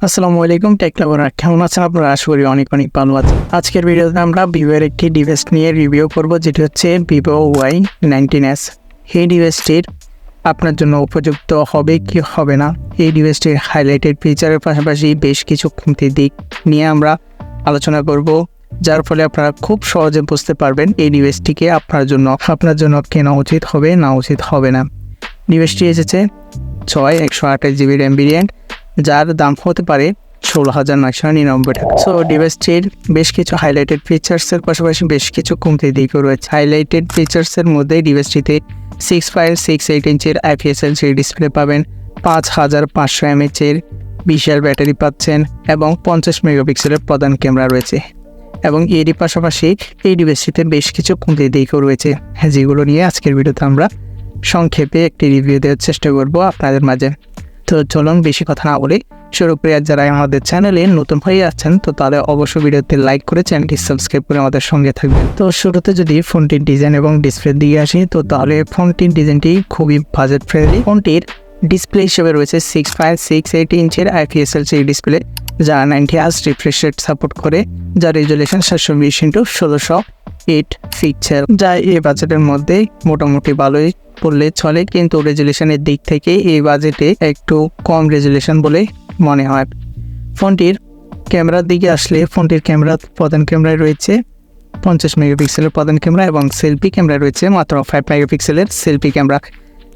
আসসালামু আলাইকুম টেক লাভাররা, কেমন আছেন আপনারা? আশা করি অনেক ভালো আছেন। আজকের ভিডিওতে আমরা ভিভোর একটি ডিভাইস নিয়ে রিভিউ করব, যেটি হচ্ছে ভিভো Y19s। এই ডিভাইসটির আপনার জন্য উপযুক্ত হবে কি হবে না, এই ডিভাইসটির হাইলাইটেড ফিচারের পাশাপাশি বেশ কিছু খুঁটির দিক নিয়ে আমরা আলোচনা করব, যার ফলে আপনারা খুব সহজে বুঝতে পারবেন এই ডিভাইসটিকে আপনার জন্য কেনা উচিত হবে না উচিত হবে না। ডিভাইসটি এসেছে 128 GB র্যাম ভেরিয়েন্ট, যার দাম হতে পারে 16,999 টাকা। সো ডিভাইসটির বেশ কিছু হাইলাইটেড ফিচার্সের পাশাপাশি বেশ কিছু কমতি দিকও রয়েছে। হাইলাইটেড ফিচার্সের মধ্যে ডিভাইসটিতে 6.68 ইঞ্চের IPS LCD ডিসপ্লে পাবেন, 5500 mAh বিশাল ব্যাটারি পাচ্ছেন এবং 50 মেগাপিক্সেলের প্রধান ক্যামেরা রয়েছে। এবং এরই পাশাপাশি এই ডিভাইসটিতে বেশ কিছু কমতি দিকও রয়েছে, যেগুলো নিয়ে আজকের ভিডিওতে আমরা সংক্ষেপে একটি রিভিউ দেওয়ার চেষ্টা করব আপনাদের মাঝে। তো চলুন বেশি কথা না বলে শুরু করি। আর যারা আমাদের চ্যানেলে নতুন হয়ে আছেন তো তাহলে অবশ্যই ভিডিওতে লাইক করে চ্যানেলটি সাবস্ক্রাইব করে আমাদের সঙ্গে থাকবেন। তো শুরুতে যদি ফোনটির ডিজাইন এবং ডিসপ্লের দিকে আসি, তো তাহলে ফোনটির ডিজাইনটি খুবই বাজেট ফ্রেন্ডলি। ফোনটির ডিসপ্লে হিসেবে রয়েছে 6.68 ইঞ্চের IPS LCD ডিসপ্লে, যা 90Hz রিফ্রেশ রেট সাপোর্ট করে, যার রেজুলেশন 720x1608 পিক্সেল, যা এই বাজেটের মধ্যে মোটামুটি ভালোই বললে চলে, কিন্তু রেজুলেশনের দিক থেকে এই বাজেটে একটু কম রেজুলেশন বলে মনে হয়। ফোনটির ক্যামেরার দিকে আসলে ফোনটির প্রধান ক্যামেরায় রয়েছে 50 মেগাপিক্সেলের প্রধান ক্যামেরা এবং সেলফি ক্যামেরা রয়েছে মাত্র 5 মেগাপিক্সেলের সেলফি ক্যামেরা।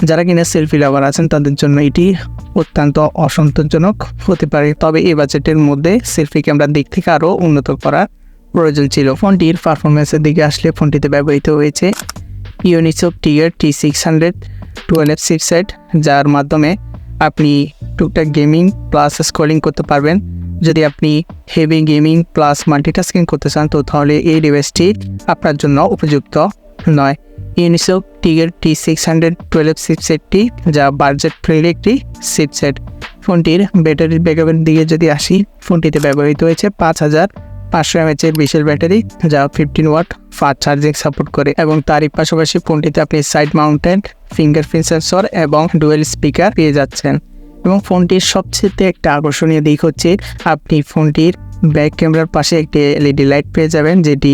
যারা কিনা সেলফি লাভার আছেন তাদের জন্য এটি অত্যন্ত অসন্তোষজনক হতে পারে, তবে এই বাজেটের মধ্যে সেলফি ক্যামেরার দিক থেকে আরও উন্নত করার প্রয়োজন ছিল। ফোনটির পারফরমেন্সের দিকে আসলে ফোনটিতে ব্যবহৃত হয়েছে Unisoc Tiger T612 চিপসেট, যার মাধ্যমে আপনি টুকটাক গেমিং প্লাস স্ক্রলিং করতে পারবেন। যদি আপনি হেভি গেমিং প্লাস মাল্টিটাস্কিং করতে চান তো তাহলে এই ডিভাইসটি আপনার জন্য উপযুক্ত নয়। Unisoc Tiger T612 চিপসেটটি, যা বাজেট ফ্রেন্ডলি একটি চিপসেট। ফোনটির ব্যাটারির ব্যাকআপের দিকে যদি আসি, ফোনটিতে ব্যবহৃত হয়েছে 5500 mAh বিশাল ব্যাটারি, যা 15 ওয়াট ফাস্ট চার্জিং সাপোর্ট করে, এবং তারই পাশাপাশি ফোনটিতে আপনি সাইড মাউন্টেড ফিঙ্গারপ্রিন্ট সেন্সর এবং ডুয়েল স্পিকার পেয়ে যাচ্ছেন। এবং ফোনটির সবচেয়ে একটা আকর্ষণীয় দিক হচ্ছে আপনি ফোনটির ব্যাক ক্যামেরার পাশে একটি LED লাইট পেয়ে যাবেন, যেটি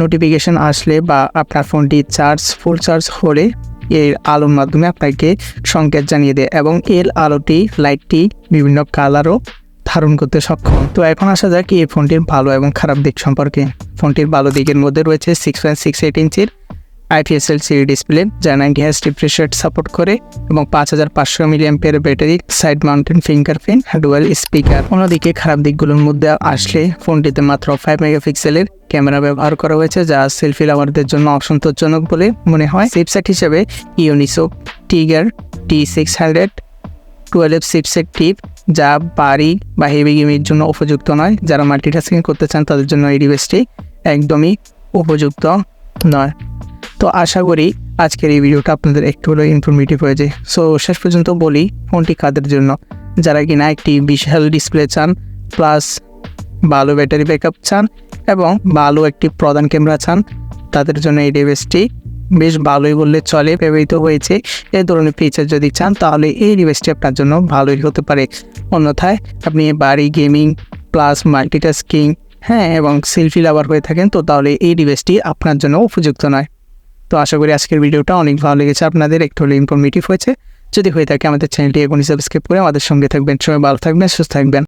নোটিফিকেশন আসলে বা আপনার ফোনটি ফুল চার্জ হলে এর আলোর মাধ্যমে আপনাকে সংকেত জানিয়ে দেয়, এবং এর লাইটটি বিভিন্ন কালারও ধারণ করতে সক্ষম। তো এখন আসা যাক এই ফোনটির ভালো এবং খারাপ দিক সম্পর্কে। ফোনটির ভালো দিকের মধ্যে রয়েছে 6.68 ইঞ্চির IPS LCD ডিসপ্লে, যা 90Hz রিফ্রেশ রেট সাপোর্ট করে, এবং 5500 mAh battery, side mounted fingerprint, dual speaker. অন্যদিকে খারাপ দিকগুলোর মধ্যে আসলে ফোনটিতে মাত্র 5 মেগাপিক্সেলের ক্যামেরা ব্যবহার করা হয়েছে, যা সেলফি লাভারদের জন্য অসন্তোষজনক বলে মনে হয়। চিপসেট হিসেবে Unisoc Tiger T612 চিপসেটটি, যা বাড়ি বা হেভি গেমের জন্য উপযুক্ত নয়। যারা মাল্টিটাস্কিং করতে চান তাদের জন্য এই ডিভাইসটি একদমই উপযুক্ত নয়। তো আশা করি আজকের এই ভিডিওটা আপনাদের একটু হলেও ইনফরমেটিভ হয়েছে। সো শেষ পর্যন্ত বলি, ফোনটি কাদের জন্য? যারা কিনা একটি বিশাল ডিসপ্লে চান, প্লাস ভালো ব্যাটারি ব্যাকআপ চান এবং ভালো একটি প্রধান ক্যামেরা চান, তাদের জন্য এই ডিভাইসটি বেশ ভালোই বললে চলে। ব্যবহৃত হয়েছে এই ধরনের ফিচার যদি চান তাহলে এই ডিভাইসটি আপনার জন্য ভালোই হতে পারে। অন্যথায় আপনি বাড়ি গেমিং প্লাস মাল্টিটাস্কিং এবং সেলফি লাভার হয়ে থাকেন তো তাহলে এই ডিভাইসটি আপনার জন্য উপযুক্ত নয়। তো আশা করি আজকের ভিডিওটা অনেক ভালো লেগেছে, আপনাদের একটু হলে ইনফরমেটিভ হয়েছে। যদি হয়ে থাকে আমাদের চ্যানেলটি এখনই সাবস্ক্রাইব করে আমাদের সঙ্গে থাকবেন। সবাই ভালো থাকবেন, সুস্থ থাকবেন।